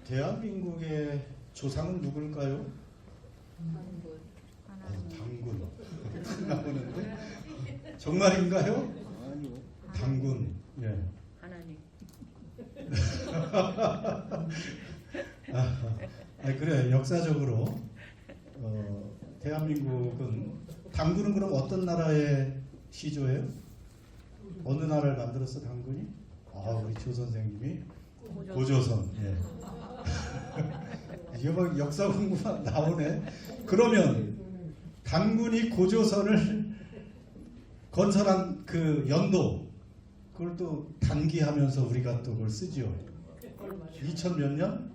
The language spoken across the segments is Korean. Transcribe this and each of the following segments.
대한민국의 조상은 누굴까요? 당군. 당군. 나오는데 정말인가요? 아니요. 당군. 예. 하나님. 그래 역사적으로 대한민국은 당군은 그럼 어떤 나라의 시조예요? 어느 나라를 만들었어 당군이? 우리 조 선생님이 고조선. 예. 이게 막 역사 공부가 나오네. 그러면 당군이 고조선을 건설한 그 연도 그걸 또 단기하면서 우리가 또 그걸 쓰지요. 2000 몇 년?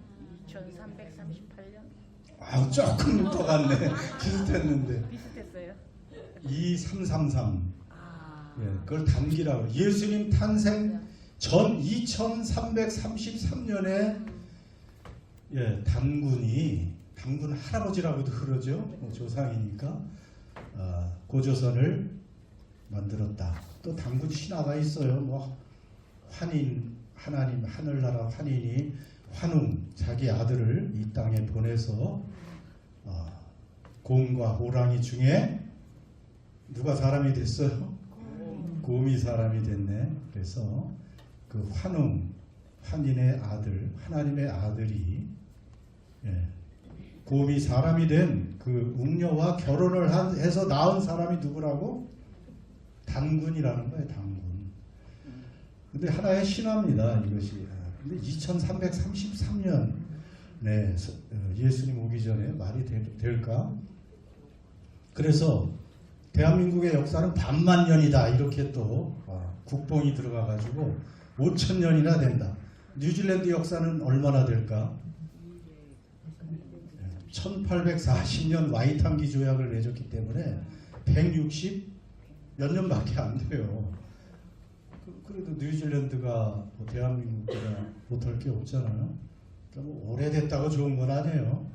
2338년. 조금 더 갔네. 비슷했는데. 비슷했어요. 2333. 예, 그걸 단기라고. 예수님 탄생 전 2333년에 당군 할아버지라고도 그러죠. 조상이니까 고조선을 만들었다. 또 당군 신화가 있어요. 뭐 환인 하나님 하늘나라 환인이 환웅 자기 아들을 이 땅에 보내서 곰과 호랑이 중에 누가 사람이 됐어요? 곰이 사람이 됐네. 그래서 그 환웅 환인의 아들 하나님의 아들이 곰이 사람이 된 그 웅녀와 결혼을 해서 낳은 사람이 누구라고? 당군이라는 거예요. 당군. 근데 하나의 신화입니다. 이것이. 근데 2333년 예수님 오기 전에 말이 될까? 그래서 대한민국의 역사는 반만년이다. 이렇게 또 국뽕이 들어가가지고 5000년이나 된다. 뉴질랜드 역사는 얼마나 될까? 1840년 와이탄기 조약을 맺었기 때문에 160 몇 년밖에 안 돼요. 그래도 뉴질랜드가 뭐 대한민국보다 못할 게 없잖아요. 뭐 오래됐다고 좋은 건 아니에요.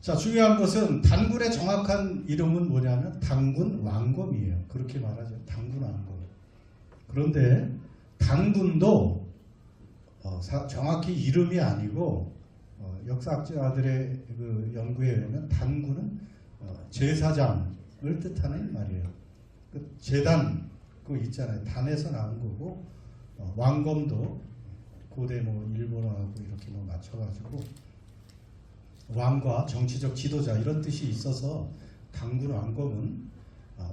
자, 중요한 것은 당군의 정확한 이름은 뭐냐면 당군 왕검이에요. 그렇게 말하죠. 당군 왕검. 그런데 당군도 정확히 이름이 아니고 역사학자들의 그 연구에 의하면 당군은 제사장을 뜻하는 말이에요. 그 제단 그거 있잖아요. 단에서 나온 거고 왕검도 고대 뭐 일본어하고 이렇게 뭐 맞춰가지고 왕과 정치적 지도자 이런 뜻이 있어서 당군 왕검은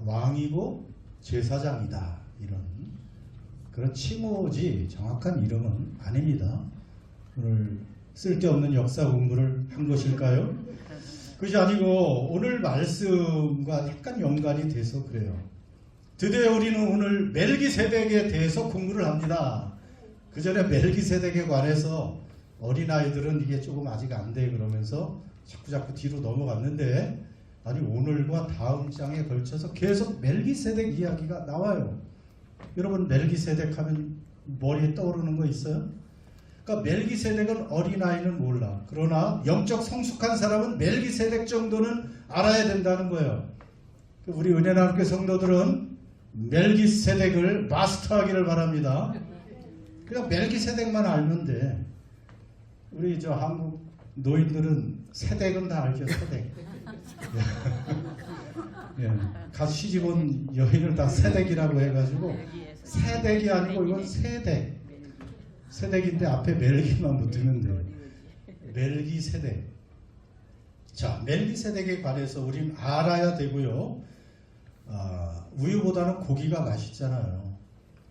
왕이고 제사장이다 이런 그런 칭호지 정확한 이름은 아닙니다. 오늘 쓸데없는 역사 공부를 한 것일까요? 그것이 아니고 오늘 말씀과 약간 연관이 돼서 그래요. 드디어 우리는 오늘 멜기세덱에 대해서 공부를 합니다. 그 전에 멜기세덱에 관해서 어린아이들은 이게 조금 아직 안 돼 그러면서 자꾸 뒤로 넘어갔는데 아니 오늘과 다음 장에 걸쳐서 계속 멜기세덱 이야기가 나와요. 여러분 멜기세덱 하면 머리에 떠오르는 거 있어요? 그러니까 멜기세덱은 어린아이는 몰라. 그러나 영적 성숙한 사람은 멜기세덱 정도는 알아야 된다는 거예요. 우리 은혜나눔교 성도들은 멜기세덱을 마스터하기를 바랍니다. 그냥 멜기세덱만 알면 돼. 우리 저 한국 노인들은 세덱은 다 알죠. 세덱. 같이 시집 온 여인을 다 세덱이라고 해가지고 세덱이 아니고 이건 세덱. 세덱인데 앞에 멜기만 붙으면 돼요. 멜기세덱. 자, 멜기세덱에 관해서 우리는 알아야 되고요. 우유보다는 고기가 맛있잖아요.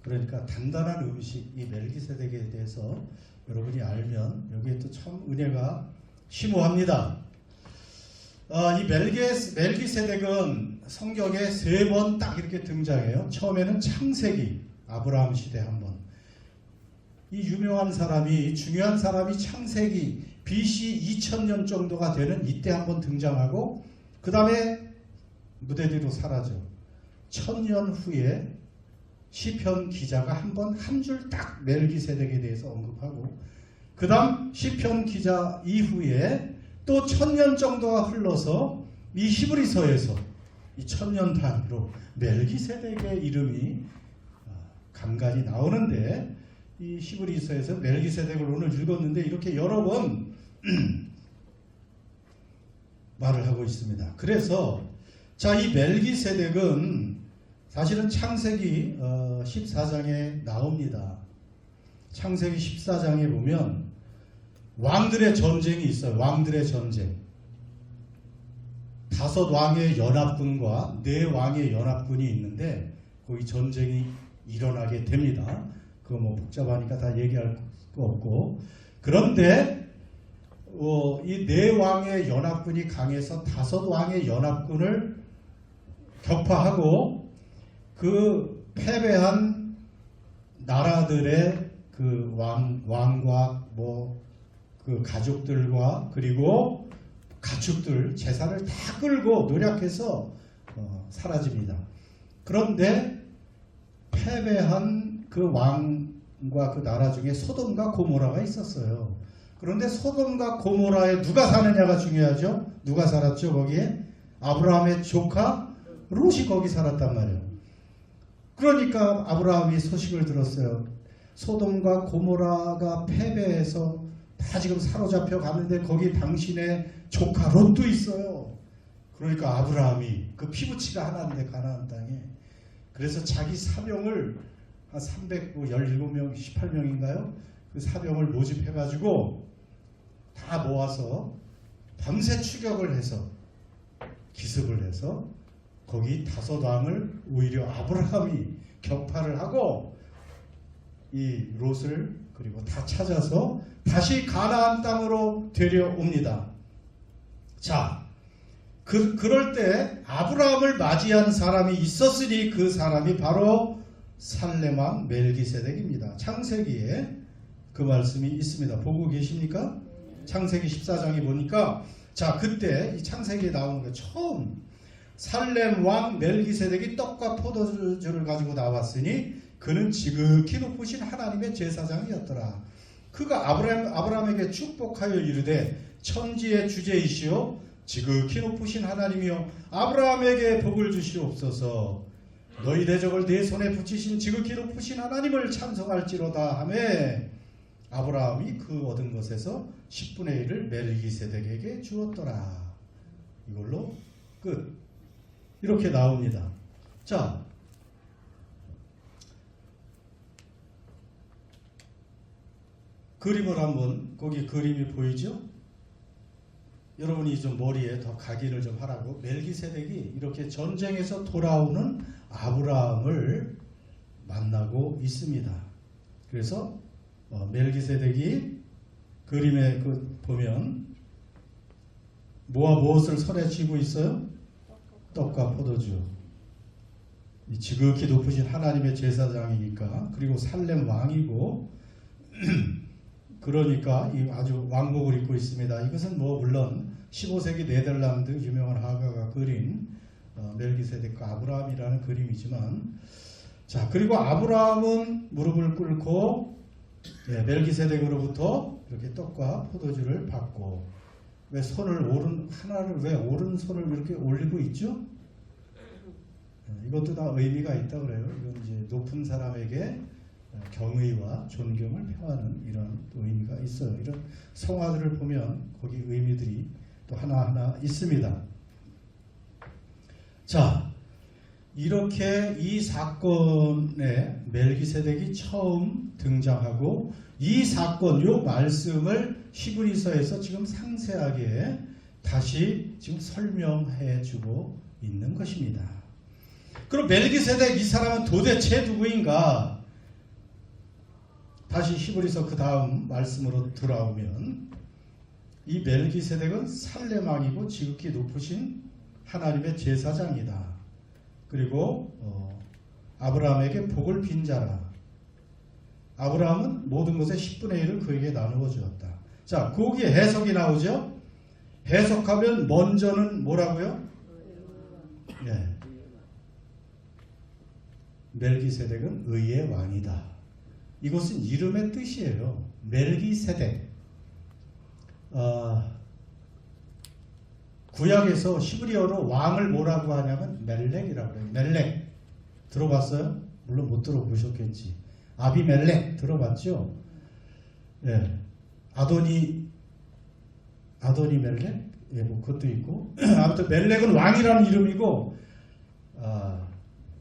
그러니까 단단한 음식, 이 멜기세덱에 대해서 여러분이 알면 여기에 또 참 은혜가 심오합니다. 이 멜기세덱은 성경에 3번 딱 이렇게 등장해요. 처음에는 창세기, 아브라함 시대 한 번. 이 유명한 사람이 중요한 사람이 창세기 BC 2000년 정도가 되는 이때 한번 등장하고 그 다음에 무대 뒤로 사라져. 1000년 후에 시편 기자가 한번 한 줄 딱 멜기세덱에 대해서 언급하고 그 다음 시편 기자 이후에 또 1000년 정도가 흘러서 이 히브리서에서 이 1000년 단위로 멜기세덱의 이름이 간간히 나오는데 이 히브리서에서 멜기세덱을 오늘 읽었는데 이렇게 여러 번 말을 하고 있습니다. 그래서 자, 이 멜기세덱은 사실은 창세기 14장에 나옵니다. 창세기 14장에 보면 왕들의 전쟁이 있어요. 왕들의 전쟁. 5 왕의 연합군과 4 왕의 연합군이 있는데 거기 전쟁이 일어나게 됩니다. 그거 뭐 복잡하니까 다 얘기할 거 없고. 그런데 이 4 왕의 연합군이 강해서 5 왕의 연합군을 격파하고 그 패배한 나라들의 그 왕과 뭐 그 가족들과 그리고 가축들 제사를 다 끌고 노력해서 사라집니다. 그런데 패배한 그 왕과 그 나라 중에 소돔과 고모라가 있었어요. 그런데 소돔과 고모라에 누가 사느냐가 중요하죠. 누가 살았죠 거기에? 아브라함의 조카 롯이 거기 살았단 말이에요. 그러니까 아브라함이 소식을 들었어요. 소돔과 고모라가 패배해서 다 지금 사로잡혀 가는데 거기 당신의 조카 롯도 있어요. 그러니까 아브라함이 그 피부치가 하나인데 가나안 땅에 그래서 자기 사병을 한 317명 18명인가요? 그 사병을 모집해가지고 다 모아서 밤새 추격을 해서 기습을 해서 거기 5 왕을 오히려 아브라함이 격파를 하고 이 롯을 그리고 다 찾아서 다시 가나안 땅으로 데려옵니다. 자, 그럴 때 아브라함을 맞이한 사람이 있었으니 그 사람이 바로 살렘 왕 멜기세덱입니다. 창세기에 그 말씀이 있습니다. 보고 계십니까? 창세기 14장에 보니까 자, 그때 이 창세기에 나오는 게 처음 살렘 왕 멜기세덱이 떡과 포도주를 가지고 나왔으니 그는 지극히 높으신 하나님의 제사장이었더라. 그가 아브라함에게 축복하여 이르되 천지의 주제이시오 지극히 높으신 하나님이여 아브라함에게 복을 주시옵소서. 너희 대적을 내 손에 붙이신 지극히 높으신 하나님을 찬송할지로다 하매 아브라함이 그 얻은 것에서 10분의 1을 멜기세덱에게 주었더라. 이걸로 끝. 이렇게 나옵니다. 자, 그림을 한번 거기 그림이 보이죠? 여러분이 좀 머리에 더 각인을 좀 하라고. 멜기세덱이 이렇게 전쟁에서 돌아오는 아브라함을 만나고 있습니다. 그래서 멜기세덱이 그림에 보면 뭐와 무엇을 손에 쥐고 있어요? 떡과 포도주. 지극히 높으신 하나님의 제사장이니까. 그리고 살렘 왕이고 그러니까 이 아주 왕복을 입고 있습니다. 이것은 뭐 물론 15세기 네덜란드 유명한 화가가 그린 멜기세덱과 아브라함이라는 그림이지만 자, 그리고 아브라함은 무릎을 꿇고 멜기세덱으로부터 이렇게 떡과 포도주를 받고 왜 왜 오른손을 이렇게 올리고 있죠? 이것도 다 의미가 있다 그래요. 이건 이제 높은 사람에게 경의와 존경을 표하는 이런 의미가 있어요. 이런 성화들을 보면 거기 의미들이 또 하나하나 있습니다. 자, 이렇게 이 사건에 멜기세덱이 처음 등장하고 이 사건, 요 말씀을 히브리서에서 지금 상세하게 다시 지금 설명해 주고 있는 것입니다. 그럼 멜기세덱 이 사람은 도대체 누구인가? 다시 히브리서 그 다음 말씀으로 돌아오면 이 멜기세덱은 살렘 왕이고 지극히 높으신 하나님의 제사장이다. 그리고 아브라함에게 복을 빈 자라. 아브라함은 모든 것의 10분의 1을 그에게 나누어 주었다. 자, 거기에 해석이 나오죠. 해석하면 먼저는 뭐라고요? 네. 멜기세덱은 의의 왕이다. 이것은 이름의 뜻이에요. 멜기세덱. 구약에서 히브리어로 왕을 뭐라고 하냐면 멜렉이라고 해요. 멜렉. 들어봤어요? 물론 못 들어보셨겠지. 아비멜렉 들어봤죠? 예. 아도니멜렉? 예, 뭐 그것도 있고 아무튼 멜렉은 왕이라는 이름이고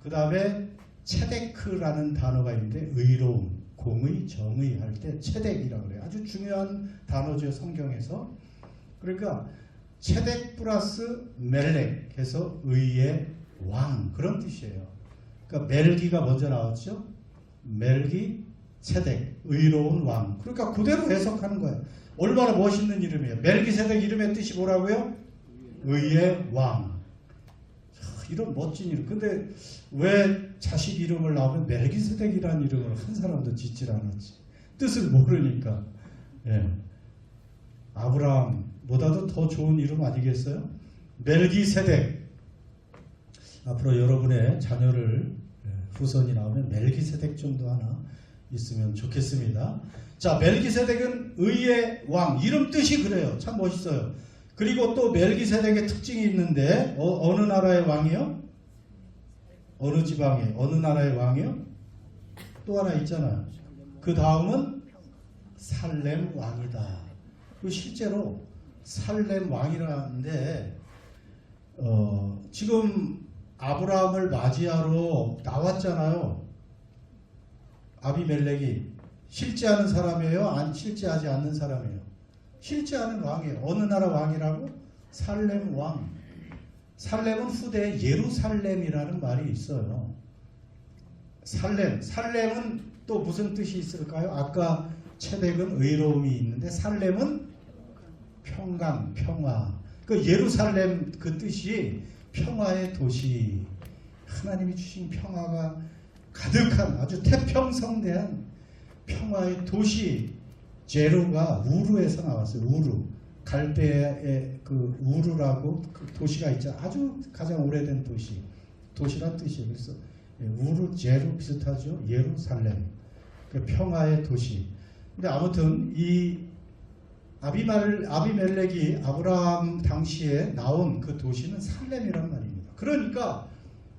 그 다음에 체데크라는 단어가 있는데 의로움, 공의, 정의 할 때 체덱이라고 그래요. 아주 중요한 단어죠 성경에서. 그러니까 체덱 플러스 멜렉 해서 의의 왕 그런 뜻이에요. 그러니까 멜기가 먼저 나왔죠. 멜기 체덱 의로운 왕. 그러니까 그대로 해석하는 거예요. 얼마나 멋있는 이름이에요. 멜기세덱 이름의 뜻이 뭐라고요? 의의 왕. 이런 멋진 이름. 근데 왜 자식 이름을 나오면 멜기세덱이라는 이름을 한 사람도 짓질 않았지? 뜻을 모르니까. 예. 아브라함보다도 더 좋은 이름 아니겠어요? 멜기세덱. 앞으로 여러분의 자녀를 후손이 나오면 멜기세덱 정도 하나 있으면 좋겠습니다. 자, 멜기세덱은 의의 왕. 이름 뜻이 그래요. 참 멋있어요. 그리고 또 멜기세덱의 특징이 있는데 어느 나라의 왕이요? 어느 지방에 어느 나라의 왕이요? 또 하나 있잖아요. 그 다음은 살렘 왕이다. 실제로 살렘 왕이라는데 지금 아브라함을 맞이하러 나왔잖아요. 아비멜렉이 실제하는 사람이에요? 안 실제하지 않는 사람이에요? 실제하는 왕이에요. 어느 나라 왕이라고? 살렘 왕. 살렘은 후대에 예루살렘이라는 말이 있어요. 살렘은 또 무슨 뜻이 있을까요? 아까 체덱은 의로움이 있는데 살렘은 평강, 평화. 그 예루살렘 그 뜻이 평화의 도시. 하나님이 주신 평화가 가득한 아주 태평성대한 평화의 도시. 제루가 우루에서 나왔어요. 우루. 갈대의 그 우루라고 그 도시가 있죠. 아주 가장 오래된 도시. 도시란 뜻이에요. 그래서 우루, 제루 비슷하죠. 예루살렘. 그 평화의 도시. 근데 아무튼 이 아비멜렉이 아브라함 당시에 나온 그 도시는 살렘이란 말입니다. 그러니까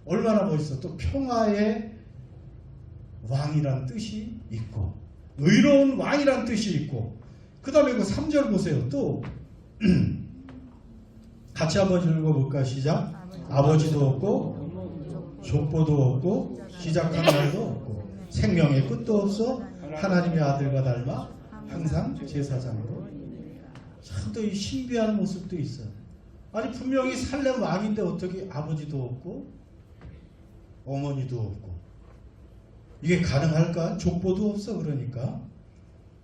얼마나 멋있어. 또 평화의 왕이란 뜻이 있고 의로운 왕이란 뜻이 있고 그 다음에 그 3절 보세요. 또 같이 한번 읽어볼까? 시작. 아버지도 없고 족보도 없고 시작한 날도 없고 생명의 끝도 없어 하나님의 아들과 닮아 항상 제사장으로. 참 또 이 신비한 모습도 있어요. 아니 분명히 살렘 왕인데 어떻게 아버지도 없고 어머니도 없고 이게 가능할까? 족보도 없어. 그러니까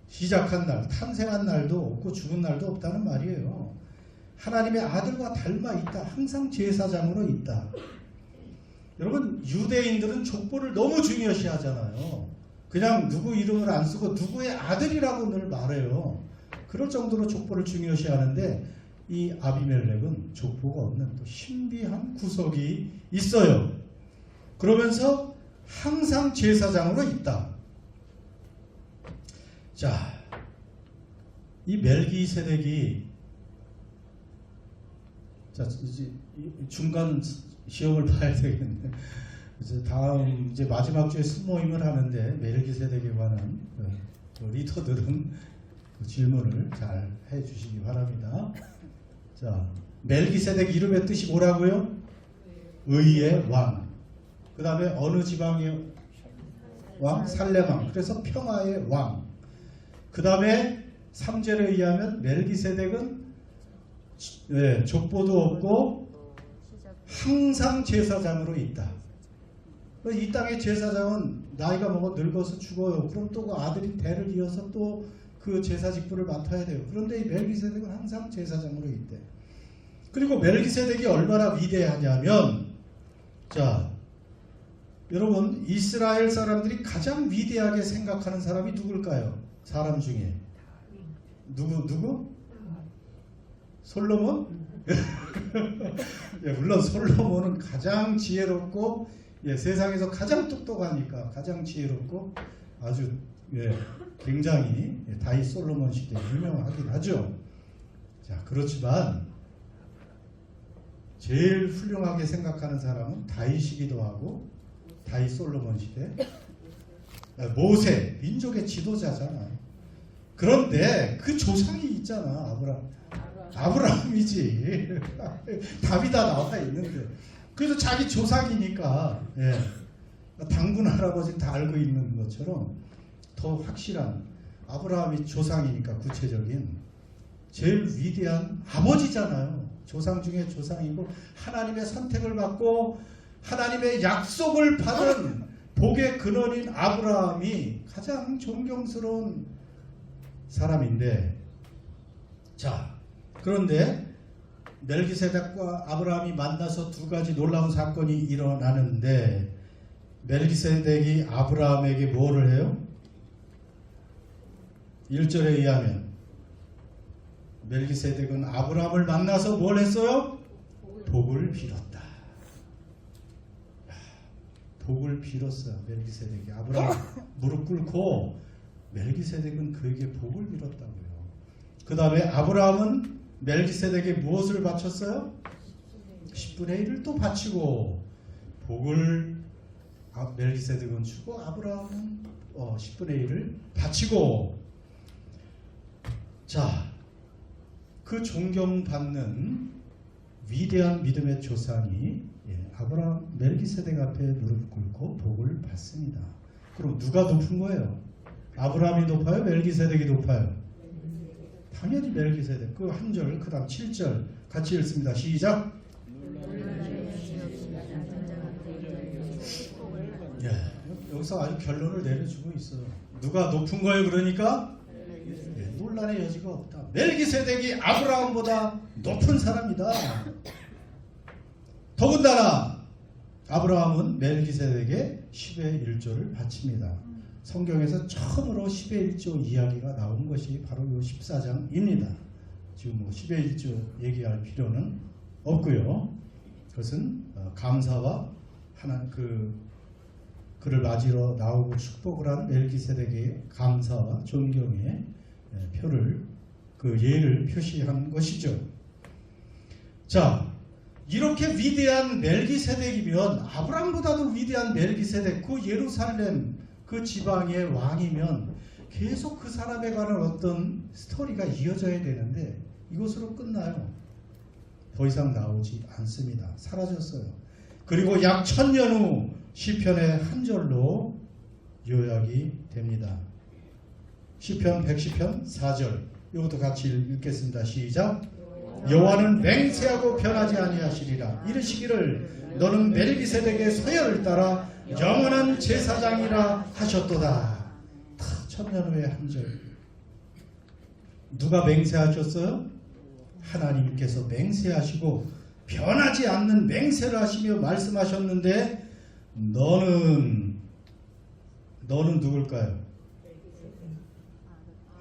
시작한 날, 탄생한 날도 없고 죽은 날도 없다는 말이에요. 하나님의 아들과 닮아 있다. 항상 제사장으로 있다. 여러분 유대인들은 족보를 너무 중요시 하잖아요. 그냥 누구 이름을 안 쓰고 누구의 아들이라고 늘 말해요. 그럴 정도로 족보를 중요시 하는데 이 아비멜렉은 족보가 없는 또 신비한 구석이 있어요. 그러면서 항상 제사장으로 있다. 자, 이 멜기세덱이 자 이제 중간 시험을 봐야 되겠네. 이제 다음 이제 마지막 주에 순모임을 하는데 멜기세덱에 관한 리더들은 그 질문을 잘 해주시기 바랍니다. 자, 멜기세덱 이름의 뜻이 뭐라고요? 의의 왕. 그 다음에 어느 지방의 왕? 살렘 왕. 그래서 평화의 왕. 그 다음에 3절에 의하면 멜기세덱은 족보도 없고 항상 제사장으로 있다. 이 땅의 제사장은 나이가 먹어 늙어서 죽어요. 그럼 또 그 아들이 대를 이어서 또 그 제사 직분을 맡아야 돼요. 그런데 이 멜기세덱은 항상 제사장으로 있대. 그리고 멜기세덱이 얼마나 위대하냐면, 자, 여러분 이스라엘 사람들이 가장 위대하게 생각하는 사람이 누굴까요? 사람 중에 누구? 솔로몬? 예, 물론 솔로몬은 가장 지혜롭고 세상에서 가장 똑똑하니까 가장 지혜롭고 아주 굉장히 다윗 솔로몬 시대에 유명하긴 하죠. 자, 그렇지만 제일 훌륭하게 생각하는 사람은 다윗이기도 하고 다윗 솔로몬 시대 모세, 민족의 지도자잖아. 그런데 그 조상이 있잖아. 아브라함이지. 답이 다 나와 있는데. 그래서 자기 조상이니까 당군 할아버지 다 알고 있는 것처럼 더 확실한 아브라함이 조상이니까 구체적인 제일 위대한 아버지잖아요. 조상 중에 조상이고 하나님의 선택을 받고 하나님의 약속을 받은 복의 근원인 아브라함이 가장 존경스러운 사람인데, 자, 그런데 멜기세덱과 아브라함이 만나서 두 가지 놀라운 사건이 일어나는데, 멜기세덱이 아브라함에게 뭐를 해요? 1절에 의하면 멜기세덱은 아브라함을 만나서 뭘 했어요? 복을 빌었다. 복을 빌었어요. 멜기세덱이 아브라함 무릎 꿇고 멜기세덱은 그에게 복을 빌었다고요. 그 다음에 아브라함은 멜기세덱에 무엇을 바쳤어요? 10분의 1을 또 바치고 복을 멜기세덱은 주고 아브라함은 10분의 1을 바치고, 자, 그 존경받는 위대한 믿음의 조상이 아브라함 멜기세덱 앞에 무릎 꿇고 복을 받습니다. 그럼 누가 높은 거예요? 아브라함이 높아요? 멜기세덱이 높아요? 당연히 멜기세덱. 그 한 절, 그 다음 7절 같이 읽습니다. 시작. 여기서 아주 결론을 내려주고 있어요. 누가 높은 거예요? 그러니까 논란의 여지가 없다. 멜기세덱이 아브라함보다 높은 사람이다. 더군다나 아브라함은 멜기세덱에 10의 1조를 바칩니다. 성경에서 처음으로 10의 1조 이야기가 나온 것이 바로 이 14장입니다. 지금 뭐 10의 1조 얘기할 필요는 없고요. 그것은 감사와 그를 맞이러 나오고 축복을 한 멜기세덱의 감사와 존경의 표를, 그 예를 표시한 것이죠. 자, 이렇게 위대한 멜기세덱이면, 아브라함보다도 위대한 멜기세덱, 그 예루살렘 그 지방의 왕이면 계속 그 사람에 관한 어떤 스토리가 이어져야 되는데 이것으로 끝나요. 더 이상 나오지 않습니다. 사라졌어요. 그리고 약 1000년 후 시편의 한 절로 요약이 됩니다. 시편 110편 4절, 이것도 같이 읽겠습니다. 시작. 여호와는 맹세하고 변하지 아니하시리라. 이르시기를 너는 멜기세덱의 서열을 따라 영원한 제사장이라 하셨도다. 1000년 후에 한 절. 누가 맹세하셨어요? 하나님께서 맹세하시고 변하지 않는 맹세를 하시며 말씀하셨는데, 너는 누굴까요?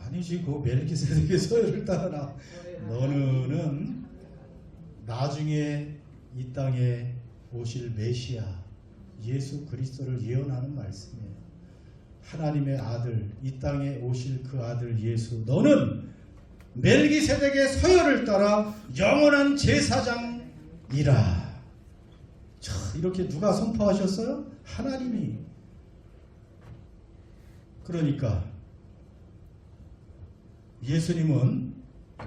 아니지, 그 멜기세덱의 서열을 따라. 너는 나중에 이 땅에 오실 메시아 예수 그리스도를 예언하는 말씀이에요. 하나님의 아들, 이 땅에 오실 그 아들 예수, 너는 멜기세덱의 서열을 따라 영원한 제사장이라. 자, 이렇게 누가 선포하셨어요? 하나님이. 그러니까 예수님은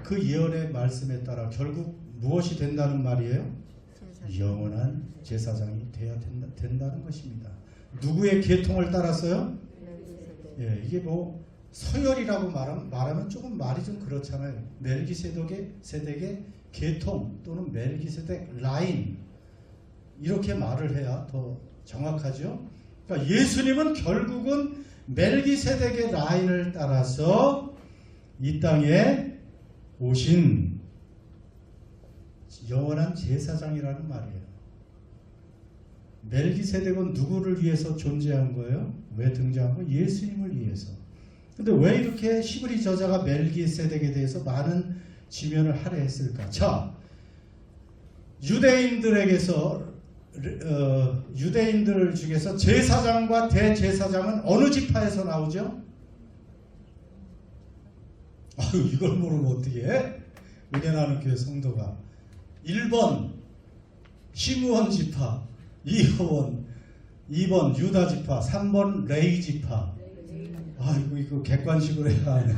그 예언의 말씀에 따라 결국 무엇이 된다는 말이에요? 영원한 제사장이 되어야 된다는 것입니다. 누구의 계통을 따라서요? 이게 뭐 서열이라고 말하면 조금 말이 좀 그렇잖아요. 멜기세덱의 계통 또는 멜기세덱 라인, 이렇게 말을 해야 더 정확하죠. 그러니까 예수님은 결국은 멜기세덱의 라인을 따라서 이 땅에 오신 영원한 제사장이라는 말이에요. 멜기세덱은 누구를 위해서 존재한 거예요? 왜 등장한 거예요? 예수님을 위해서. 근데 왜 이렇게 시브리 저자가 멜기세덱에 대해서 많은 지면을 할애했을까? 자, 유대인들 중에서 제사장과 대제사장은 어느 지파에서 나오죠? 아유, 이걸 모르면 어떻게 해? 은혜 나누는 교회 성도가 1번 시므온 지파, 2번 유다 지파, 3번 레위 지파. 이거 객관식으로 해야 하네.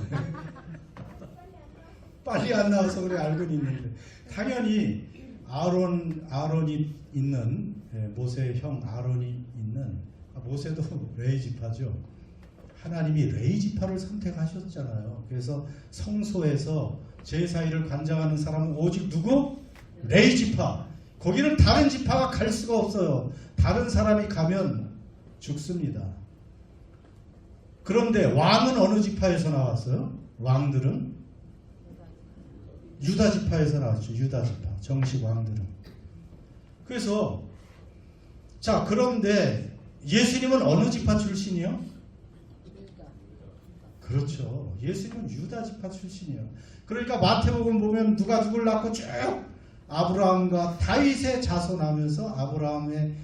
빨리 안 나와서 그래. 알고는 있는데. 당연히 아론이 있는, 모세의 형 아론이 있는, 모세도 레위 지파죠. 하나님이 레위 지파를 선택하셨잖아요. 그래서 성소에서 제사일을 관장하는 사람은 오직 누구? 레위 지파. 거기는 다른 지파가 갈 수가 없어요. 다른 사람이 가면 죽습니다. 그런데 왕은 어느 지파에서 나왔어요? 왕들은 유다 지파에서 나왔죠. 유다 지파. 정식 왕들은. 그래서 자, 그런데 예수님은 어느 지파 출신이요? 그렇죠. 예수님은 유다 지파 출신이에요. 그러니까 마태복음 보면 누가 누굴 낳고 쭉 아브라함과 다윗의 자손하면서 아브라함의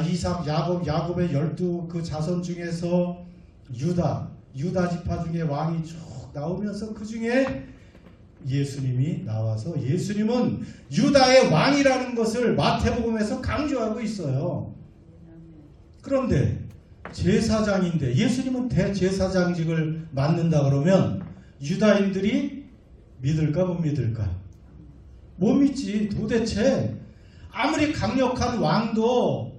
이삭, 야곱의 12 그 자손 중에서 유다 지파 중에 왕이 쭉 나오면서 그 중에 예수님이 나와서 예수님은 유다의 왕이라는 것을 마태복음에서 강조하고 있어요. 그런데 제사장인데 예수님은 대제사장직을 맡는다 그러면 유다인들이 믿을까 못 믿을까? 못 믿지. 도대체 아무리 강력한 왕도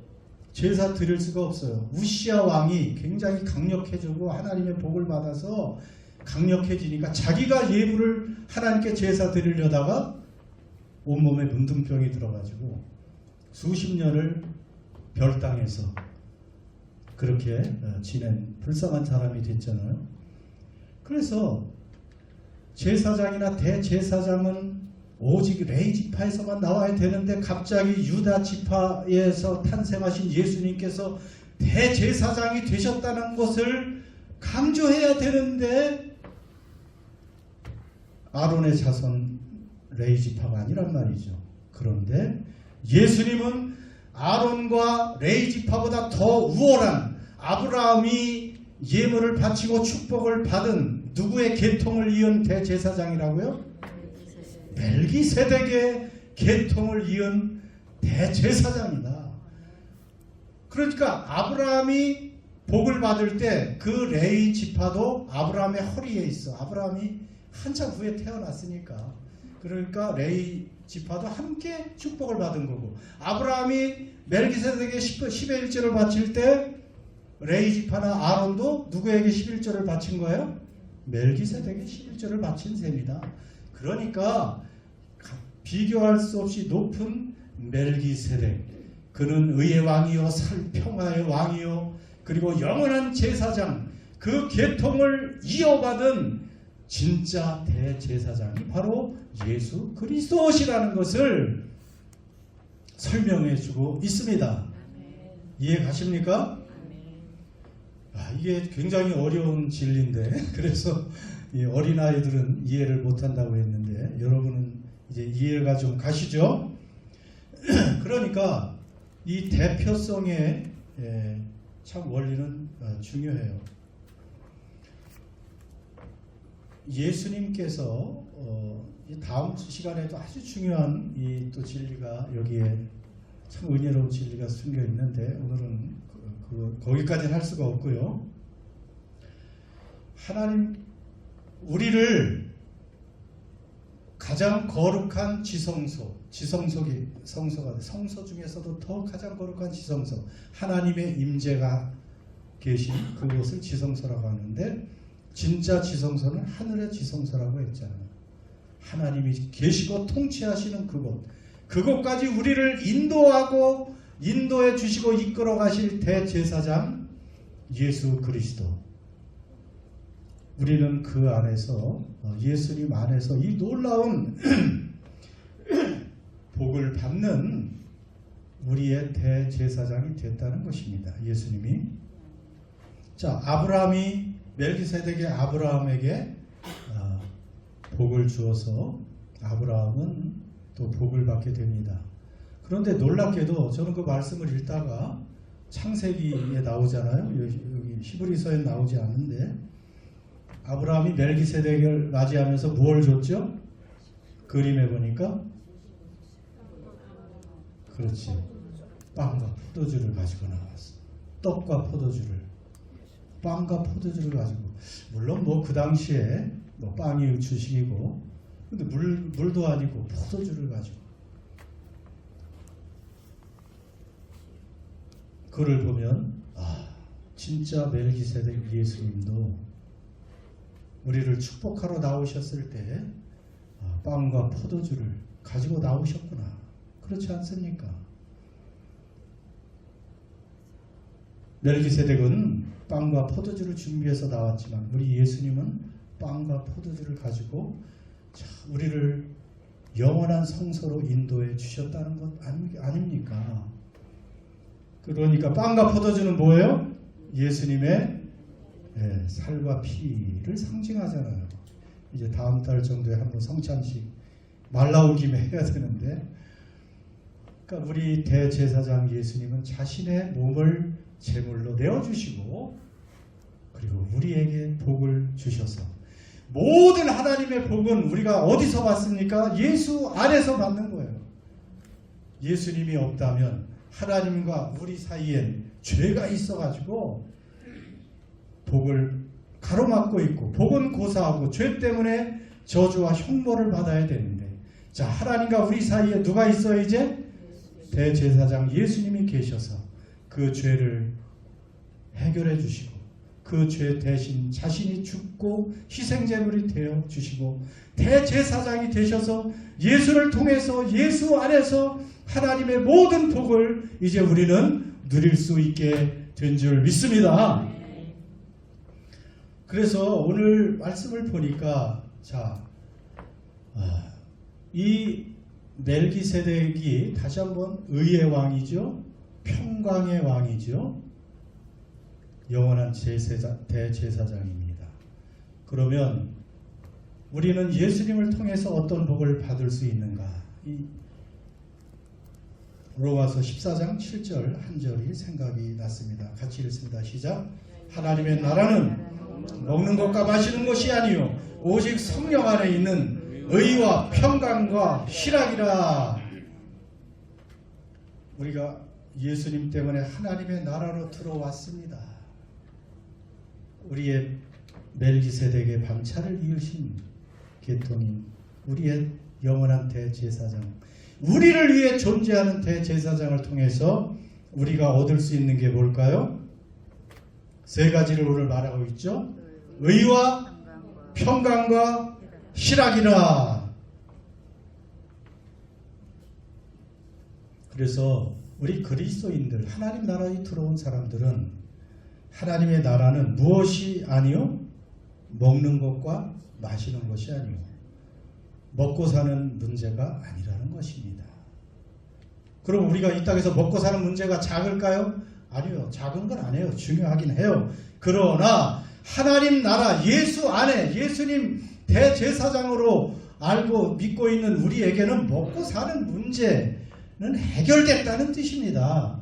제사 드릴 수가 없어요. 우시야 왕이 굉장히 강력해지고 하나님의 복을 받아서 강력해지니까 자기가 예물을 하나님께 제사 드리려다가 온몸에 문둥병이 들어가지고 수십 년을 별당에서 그렇게 지낸 불쌍한 사람이 됐잖아요. 그래서 제사장이나 대제사장은 오직 레위 지파에서만 나와야 되는데 갑자기 유다 지파에서 탄생하신 예수님께서 대제사장이 되셨다는 것을 강조해야 되는데 아론의 자손 레위 지파가 아니란 말이죠. 그런데 예수님은 아론과 레위 지파보다 더 우월한 아브라함이 예물을 바치고 축복을 받은 누구의 계통을 이은 대제사장이라고요? 멜기세덱의 계통을 이은 대제사장이다. 그러니까 아브라함이 복을 받을 때 그 레위 지파도 아브라함의 허리에 있어. 아브라함이 한참 후에 태어났으니까. 그러니까 레위 지파도 함께 축복을 받은 거고, 아브라함이 멜기세덱에게 10의 1조를 바칠 때 레위 지파나 아론도 누구에게 11조를 바친 거예요? 멜기세덱에게 11조를 바친 셈이다. 그러니까 비교할 수 없이 높은 멜기세덱, 그는 의의 왕이요 평화의 왕이요 그리고 영원한 제사장, 그 계통을 이어받은 진짜 대제사장이 바로 예수 그리스도시라는 것을 설명해 주고 있습니다. 이해 가십니까? 이게 굉장히 어려운 진리인데 그래서 이 어린아이들은 이해를 못한다고 했는데 여러분은 이제 이해가 좀 가시죠? 그러니까 이 대표성의 참 원리는 중요해요. 예수님께서 다음 시간에도 아주 중요한 이 또 진리가 여기에 참 은혜로운 진리가 숨겨 있는데 오늘은 거기까지는 할 수가 없고요. 하나님 우리를 가장 거룩한 성소 중에서도 더 가장 거룩한 지성소, 하나님의 임재가 계신 그곳을 지성소라고 하는데 진짜 지성소는 하늘의 지성소라고 했잖아요. 하나님이 계시고 통치하시는 그곳까지 우리를 인도하고 인도해 주시고 이끌어 가실 대제사장 예수 그리스도. 우리는 그 안에서 예수님 안에서 이 놀라운 복을 받는 우리의 대제사장이 됐다는 것입니다. 예수님이. 자, 아브라함이 멜기세덱의 아브라함에게 복을 주어서 아브라함은 또 복을 받게 됩니다. 그런데 놀랍게도 저는 그 말씀을 읽다가 창세기에 나오잖아요. 여기 히브리서에 나오지 않는데 아브라함이 멜기세덱을 맞이하면서 무엇을 줬죠? 그림에 보니까 그렇지, 빵과 포도주를 가지고 나왔어. 떡과 포도주를. 빵과 포도주를 가지고, 물론 뭐 그 당시에 뭐 빵이 주식이고, 근데 물도 아니고 포도주를 가지고, 그를 보면 진짜 멜기세덱 예수님도 우리를 축복하러 나오셨을 때 빵과 포도주를 가지고 나오셨구나. 그렇지 않습니까? 멜기세덱은 빵과 포도주를 준비해서 나왔지만 우리 예수님은 빵과 포도주를 가지고 우리를 영원한 성소로 인도해 주셨다는 것 아닙니까? 그러니까 빵과 포도주는 뭐예요? 예수님의 살과 피를 상징하잖아요. 이제 다음 달 정도에 한번 성찬식 말 나온 김에 해야 되는데, 그러니까 우리 대제사장 예수님은 자신의 몸을 제물로 내어주시고, 그리고 우리에게 복을 주셔서, 모든 하나님의 복은 우리가 어디서 받습니까? 예수 안에서 받는 거예요. 예수님이 없다면 하나님과 우리 사이엔 죄가 있어가지고 복을 가로막고 있고, 복은 고사하고 죄 때문에 저주와 흉모를 받아야 되는데, 자, 하나님과 우리 사이에 누가 있어요? 이제 대제사장 예수님이 계셔서 그 죄를 해결해 주시고, 그 죄 대신 자신이 죽고 희생제물이 되어 주시고, 대제사장이 되셔서 예수를 통해서 예수 안에서 하나님의 모든 복을 이제 우리는 누릴 수 있게 된 줄 믿습니다. 그래서 오늘 말씀을 보니까, 자, 이 멜기세덱이 다시 한번 의의 왕이죠, 평강의 왕이죠, 영원한 대제사장입니다. 그러면 우리는 예수님을 통해서 어떤 복을 받을 수 있는가? 이 로마서 14장 7절 한 절이 생각이 났습니다. 같이 읽습니다. 시작. 하나님의 나라는 먹는 것과 마시는 것이 아니요 오직 성령 안에 있는 의와 평강과 희락이라. 우리가 예수님 때문에 하나님의 나라로 들어왔습니다. 우리의 멜기세덱의 방차를 이으신 계통인 우리의 영원한 대제사장, 우리를 위해 존재하는 대제사장을 통해서 우리가 얻을 수 있는 게 뭘까요? 세 가지를 오늘 말하고 있죠. 의와 평강과 희락이라. 그래서 우리 그리스도인들, 하나님 나라에 들어온 사람들은, 하나님의 나라는 무엇이 아니요? 먹는 것과 마시는 것이 아니요 먹고 사는 문제가 아니라는 것입니다. 그럼 우리가 이 땅에서 먹고 사는 문제가 작을까요? 아니요. 작은 건 아니에요. 중요하긴 해요. 그러나 하나님 나라 예수 안에 예수님 대제사장으로 알고 믿고 있는 우리에게는 먹고 사는 문제는 해결됐다는 뜻입니다.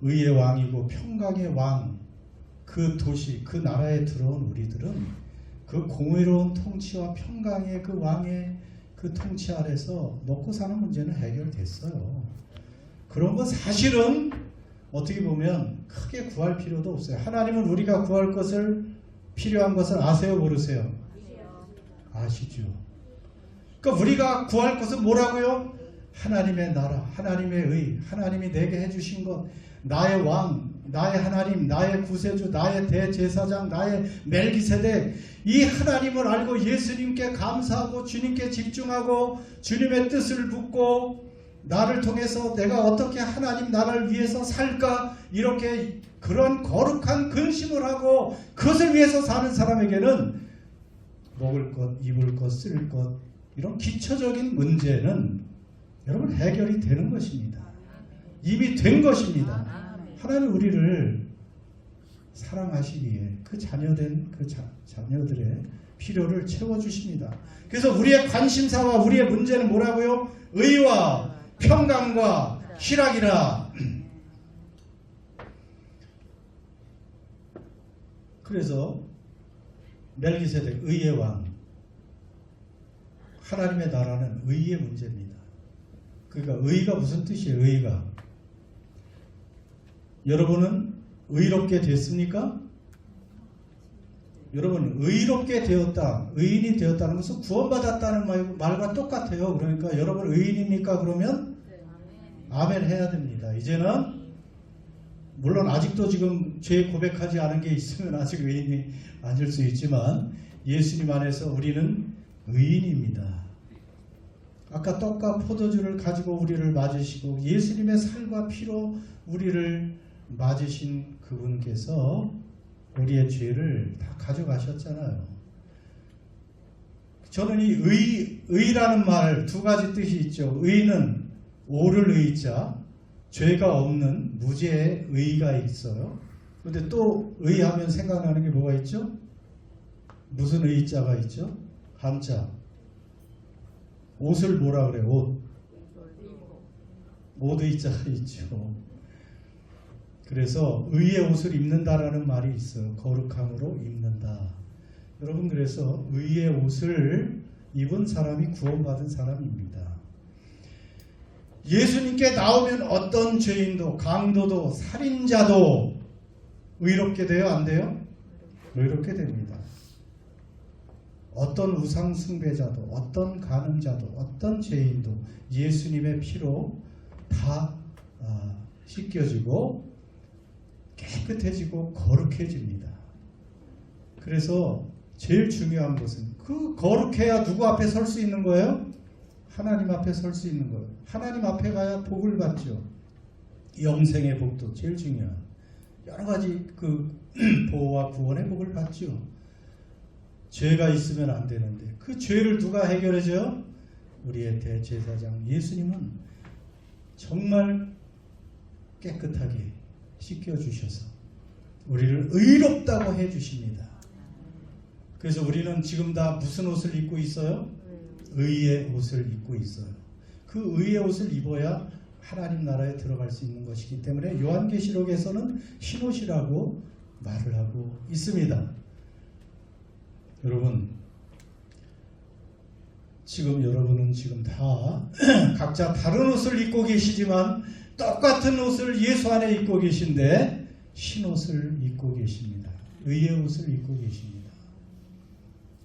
의의 왕이고 평강의 왕, 그 도시, 그 나라에 들어온 우리들은 그 공의로운 통치와 평강의 그 왕의 그 통치 아래서 먹고 사는 문제는 해결됐어요. 그런 건 사실은 어떻게 보면 크게 구할 필요도 없어요. 하나님은 우리가 구할 것을, 필요한 것을 아세요, 모르세요? 아시죠? 그러니까 우리가 구할 것은 뭐라고요? 하나님의 나라, 하나님의 의, 하나님이 내게 해주신 것, 나의 왕, 나의 하나님, 나의 구세주, 나의 대제사장, 나의 멜기세덱, 이 하나님을 알고 예수님께 감사하고 주님께 집중하고 주님의 뜻을 묻고 나를 통해서 내가 어떻게 하나님 나라를 위해서 살까, 이렇게 그런 거룩한 근심을 하고 그것을 위해서 사는 사람에게는 먹을 것, 입을 것, 쓸 것, 이런 기초적인 문제는 여러분 해결이 되는 것입니다. 이미 된 것입니다. 하나님 우리를 사랑하시기에 그 자녀된 그 자녀들의 필요를 채워주십니다. 그래서 우리의 관심사와 우리의 문제는 뭐라고요? 의와 평강과 희락이라. 그래서 멜기세덱 의의 왕, 하나님의 나라는 의의 문제입니다. 그러니까 의가 무슨 뜻이에요? 의가, 여러분은 의롭게 됐습니까? 여러분, 의롭게 되었다, 의인이 되었다는 것은 구원받았다는 말과 똑같아요. 그러니까 여러분 의인입니까? 그러면 아멘 해야 됩니다. 이제는 물론 아직도 지금 죄 고백하지 않은 게 있으면 아직 의인이 아닐 수 있지만 예수님 안에서 우리는 의인입니다. 아까 떡과 포도주를 가지고 우리를 맞으시고 예수님의 살과 피로 우리를 맞으신 그분께서 우리의 죄를 다 가져가셨잖아요. 저는 이 의라는 말 두 가지 뜻이 있죠. 의는 오를 의자, 죄가 없는 무죄의 의가 있어요. 그런데 또 의하면 생각나는 게 뭐가 있죠? 무슨 의자가 있죠? 한자. 옷을 뭐라 그래요? 옷 의자가 있죠. 그래서 의의 옷을 입는다라는 말이 있어요. 거룩함으로 입는다. 여러분, 그래서 의의 옷을 입은 사람이 구원받은 사람입니다. 예수님께 나오면 어떤 죄인도, 강도도, 살인자도 의롭게 돼요? 안 돼요? 의롭게 됩니다. 어떤 우상 숭배자도, 어떤 간음자도, 어떤 죄인도 예수님의 피로 다 씻겨지고 깨끗해지고 거룩해집니다. 그래서 제일 중요한 것은 그 거룩해야 누구 앞에 설 수 있는 거예요? 하나님 앞에 설 수 있는 거예요. 하나님 앞에 가야 복을 받죠. 영생의 복도 제일 중요한 여러 가지 그 보호와 구원의 복을 받죠. 죄가 있으면 안 되는데 그 죄를 누가 해결해줘요? 우리의 대제사장 예수님은 정말 깨끗하게 씻겨주셔서 우리를 의롭다고 해주십니다. 그래서 우리는 지금 다 무슨 옷을 입고 있어요? 의의 옷을 입고 있어요. 그 의의 옷을 입어야 하나님 나라에 들어갈 수 있는 것이기 때문에 요한계시록에서는 흰옷이라고 말을 하고 있습니다. 여러분, 지금 여러분은 지금 다 각자 다른 옷을 입고 계시지만 똑같은 옷을 예수 안에 입고 계신데 흰옷을 입고 계십니다. 의의 옷을 입고 계십니다.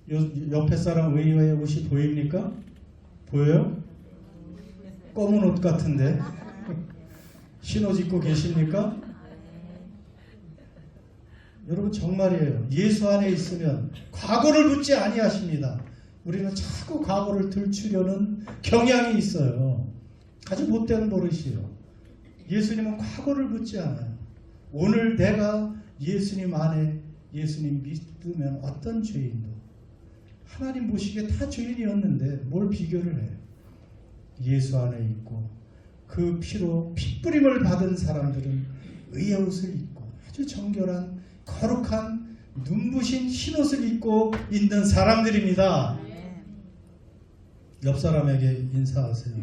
옆에 사람 의의 옷이 보입니까? 보여요? 검은 옷 같은데 흰옷 입고 계십니까? 여러분 정말이에요. 예수 안에 있으면 과거를 묻지 아니하십니다. 우리는 자꾸 과거를 들추려는 경향이 있어요. 아주 못된 버릇이에요. 예수님은 과거를 묻지 않아요. 오늘 내가 예수님 안에 예수님 믿으면 어떤 죄인도 하나님 보시기에 다 죄인이었는데 뭘 비교를 해요. 예수 안에 있고 그 피로 핏부림을 받은 사람들은 의의 옷을 입고 아주 정결한 거룩한 눈부신 흰옷을 입고 있는 사람들입니다. 옆 사람에게 인사하세요.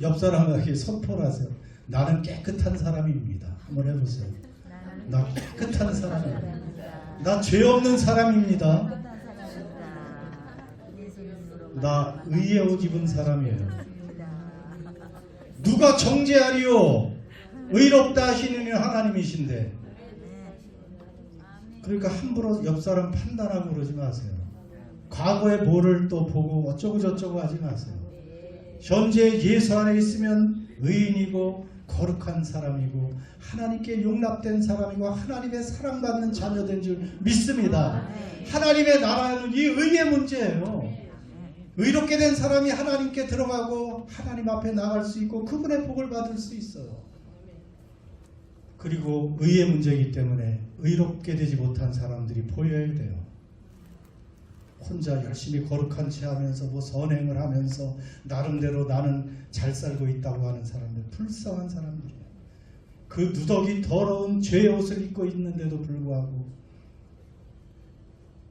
옆 사람에게 선포를 하세요. 나는 깨끗한 사람입니다. 한번 해보세요. 나 깨끗한 사람입니다. 나 죄 없는 사람입니다. 나 의의 옷 입은 사람이에요. 누가 정죄하리요? 의롭다 하시는 하나님이신데. 그러니까 함부로 옆 사람 판단하고 그러지 마세요. 과거에 뭐를 또 보고 어쩌고 저쩌고 하지 마세요. 현재 예수 안에 있으면 의인이고 거룩한 사람이고 하나님께 용납된 사람이고 하나님의 사랑받는 자녀된 줄 믿습니다. 하나님의 나라는 이 의의 문제예요. 의롭게 된 사람이 하나님께 들어가고 하나님 앞에 나갈 수 있고 그분의 복을 받을 수 있어요. 그리고 의의 문제이기 때문에 의롭게 되지 못한 사람들이 보여야 돼요. 혼자 열심히 거룩한 채 하면서 뭐 선행을 하면서 나름대로 나는 잘 살고 있다고 하는 사람들, 불쌍한 사람들이에요. 그 누더기 더러운 죄의 옷을 입고 있는데도 불구하고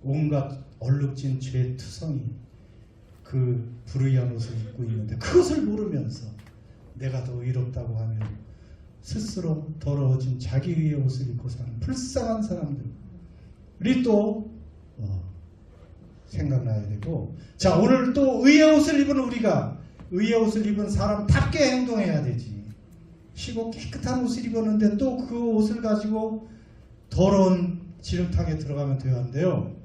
온갖 얼룩진 죄의 투성이 그 불의한 옷을 입고 있는데 그것을 모르면서 내가 더 의롭다고 하면 스스로 더러워진 자기 의의 옷을 입고 사는 불쌍한 사람들이 또 생각나야 되고, 자 오늘 또 의의 옷을 입은 우리가 의의 옷을 입은 사람답게 행동해야 되지. 쉬고 깨끗한 옷을 입었는데 또 그 옷을 가지고 더러운 지름탕에 들어가면 돼야 한대요.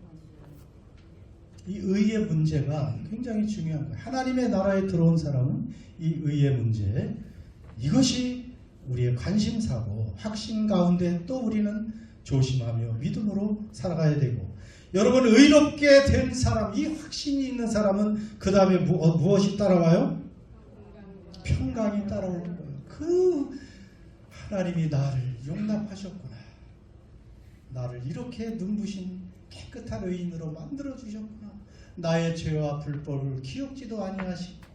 이 의의 문제가 굉장히 중요한 거예요. 하나님의 나라에 들어온 사람은 이 의의 문제, 이것이 우리의 관심사고 확신 가운데 또 우리는 조심하며 믿음으로 살아가야 되고, 여러분 의롭게 된 사람, 이 확신이 있는 사람은 그 다음에 무엇이 따라와요? 평강이 따라오는 거예요. 그 하나님이 나를 용납하셨구나, 나를 이렇게 눈부신 깨끗한 의인으로 만들어 주셨구나, 나의 죄와 불법을 기억지도 아니하시고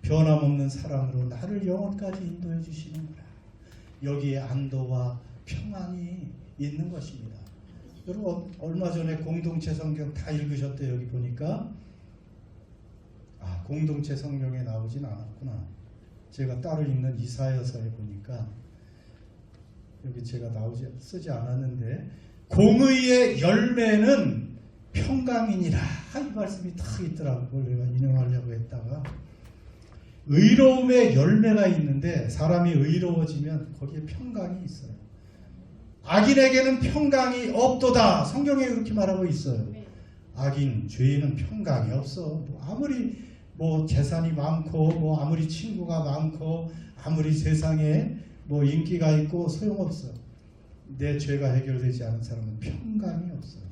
변함없는 사랑으로 나를 영원까지 인도해 주시는구나, 여기에 안도와 평안이 있는 것입니다. 여러분 얼마 전에 공동체 성경 다 읽으셨대요. 여기 보니까 공동체 성경에 나오진 않았구나. 제가 따로 읽는 이사야서에 보니까 여기 제가 쓰지 않았는데, 공의의 열매는 평강이니라, 이 말씀이 딱 있더라고요. 그걸 내가 인용하려고 했다가, 의로움의 열매가 있는데 사람이 의로워지면 거기에 평강이 있어요. 악인에게는 평강이 없도다, 성경에 그렇게 말하고 있어요. 악인, 죄인은 평강이 없어. 아무리 재산이 많고 아무리 친구가 많고 아무리 세상에 인기가 있고 소용없어. 내 죄가 해결되지 않은 사람은 평강이 없어요.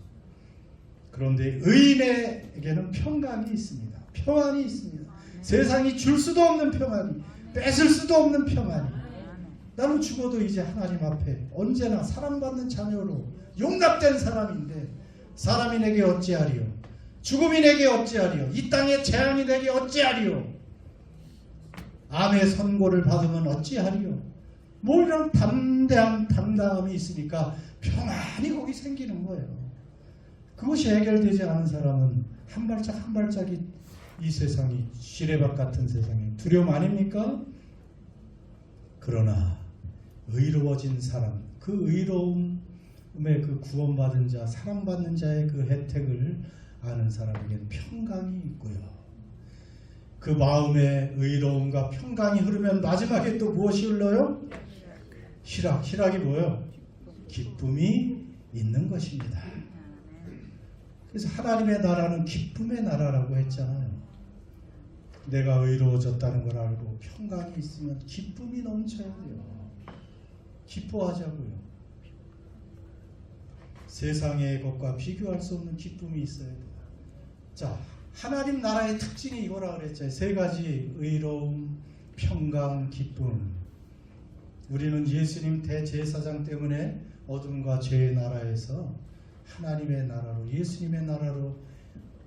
그런데 의인에게는 평강이 있습니다. 평안이 있습니다. 세상이 줄 수도 없는 평안이, 뺏을 수도 없는 평안이. 나는 죽어도 이제 하나님 앞에 언제나 사랑받는 자녀로 용납된 사람인데, 사람이 내게 어찌하리요? 죽음이 내게 어찌하리요? 이 땅의 재앙이 내게 어찌하리요? 암의 선고를 받으면 어찌하리요? 이런 담대함이 있으니까 평안이 거기 생기는 거예요. 그것이 해결되지 않은 사람은 한 발짝 한 발짝이 이 세상이 시레밭 같은 세상에 두려움 아닙니까? 그러나 의로워진 사람, 그 의로움의 그 구원받은 자, 사랑받는 자의 그 혜택을 아는 사람에게는 평강이 있고요. 그 마음에 의로움과 평강이 흐르면 마지막에 또 무엇이 흘러요? 희락이 뭐예요? 기쁨이 있는 것입니다. 그래서 하나님의 나라는 기쁨의 나라라고 했잖아요. 내가 의로워졌다는 걸 알고 평강이 있으면 기쁨이 넘쳐야 돼요. 기뻐하자고요. 세상의 것과 비교할 수 없는 기쁨이 있어야 돼요. 자, 하나님 나라의 특징이 이거라 그랬죠. 세 가지: 의로움, 평강, 기쁨. 우리는 예수님 대제사장 때문에 어둠과 죄의 나라에서 하나님의 나라로, 예수님의 나라로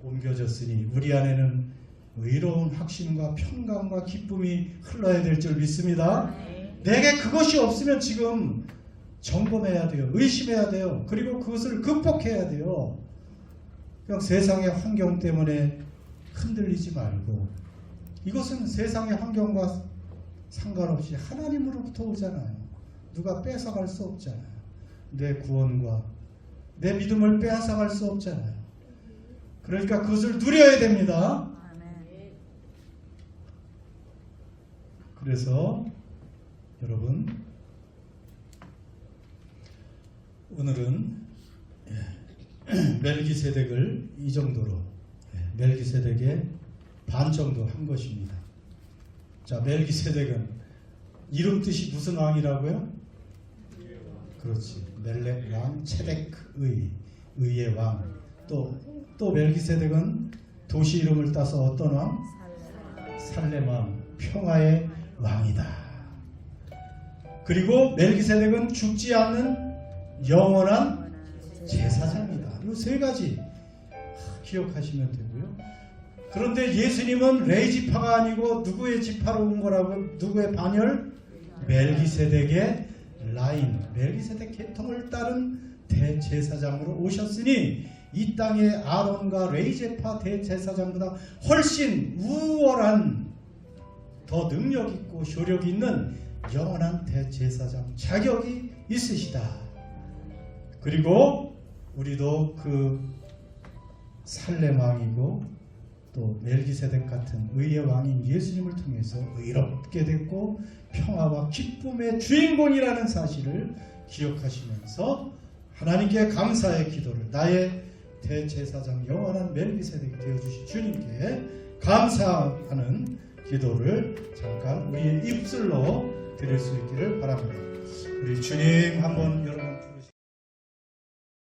옮겨졌으니 우리 안에는 의로운 확신과 평강과 기쁨이 흘러야 될 줄 믿습니다. 내게 그것이 없으면 지금 점검해야 돼요. 의심해야 돼요. 그리고 그것을 극복해야 돼요. 그냥 세상의 환경 때문에 흔들리지 말고, 이것은 세상의 환경과 상관없이 하나님으로부터 오잖아요. 누가 뺏어갈 수 없잖아요. 내 구원과 내 믿음을 빼앗아갈 수 없잖아요. 그러니까 그것을 누려야 됩니다. 그래서 여러분, 오늘은 멜기세덱을 이 정도로, 멜기세덱의 반 정도 한 것입니다. 자, 멜기세덱은 이름 뜻이 무슨 왕이라고요? 그렇지, 멜렉 왕, 체덱 의의 왕. 또 멜기세덱은 도시 이름을 따서 어떤 왕? 살렘 왕, 평화의 왕이다. 그리고 멜기세덱은 죽지 않는 영원한 제사장이다. 이 세 가지 기억하시면 되고요. 그런데 예수님은 레위 지파가 아니고 누구의 지파로 온 거라고? 누구의 반열? 멜기세덱의 라인, 멜기세덱 계통을 따른 대제사장으로 오셨으니 이 땅의 아론과 레위 지파 대제사장보다 훨씬 우월한, 더 능력 있고 효력 있는 영원한 대제사장 자격이 있으시다. 그리고 우리도 그 살렘 왕이고 또 멜기세덱 같은 의의 왕인 예수님을 통해서 의롭게 됐고 평화와 기쁨의 주인공이라는 사실을 기억하시면서 하나님께 감사의 기도를 나의 대제사장 영원한 멜기세덱이 되어주신 주님께 감사하는 기도를 잠깐 우리의 입술로 드릴 수 있기를 바랍니다. 우리 주님 한번 여러분